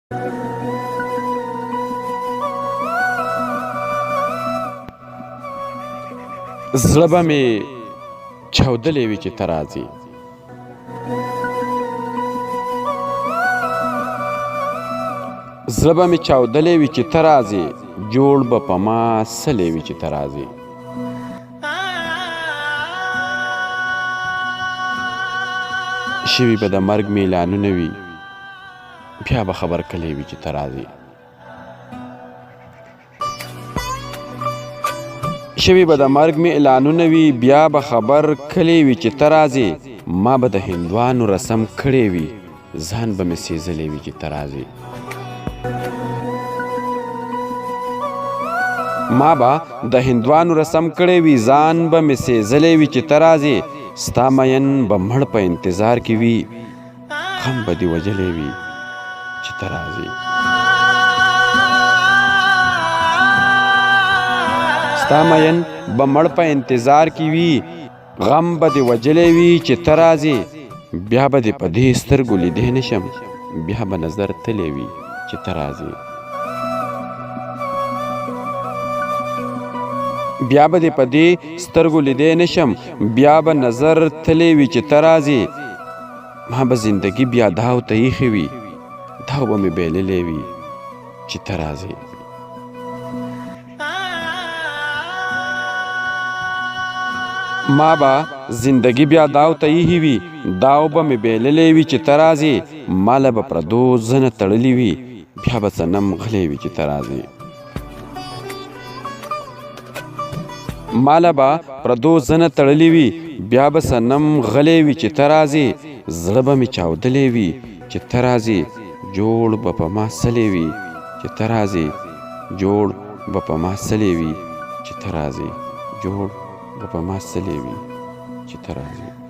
زړه به مې چاودلی وي چې ته راځې، زړه به مې چاودلی وي چې ته راځې، جوړ به په ما سلی وي چې ته راځې. شوي به د مرګ مې اعلانونه وي، بیا به خبر کلی وي چې ته راځې. شوي به د مرګ مې اعلانونه وي، بیا به خبر کلی وي چې ته راځې. ما به د هندوانو رسم کړی وي، ځان به مې سېزلی وي چې ته راځې. ما به د هندوانو رسم کړی وي، ځان به مې سېزلی وي چې ته راځې. ستا مین به مړ په انتظار کې وي، غم به دې وجلی وي چې ته راځې. ستا مین به مړ په انتظار کې وي، غم به دې وجلی وي چې ته راځې. بیا به دې په دې سترګو لیدی نشم، بیا به نظر تلی وي چې ته راځې. بیا به دې په دې سترګو لیدی نشم، بیا به نظر تلی وي چې ته راځې. ما به زندګي بیا داو ته ایښې وي، داو به مې بایللی وي چې ته راځې. ما به زندگی بیا داو ته ایښې وي، داو به مې بایللی وي چې ته راځې. ماله به پردو زنه تړلي وي، بیا به صنم غلی وي چې ته راځې. ماله به پردو زنه تړلي وي، بیا به صنم غلی وي چې ته راځې. زړه به مې چاودلی وي چې ته راځې، جوړ به په ما سلی وي چې ته راځې. جوړ به په ما سلی وي چې ته راځې، جوړ به په ما سلی وي چې ته راځې.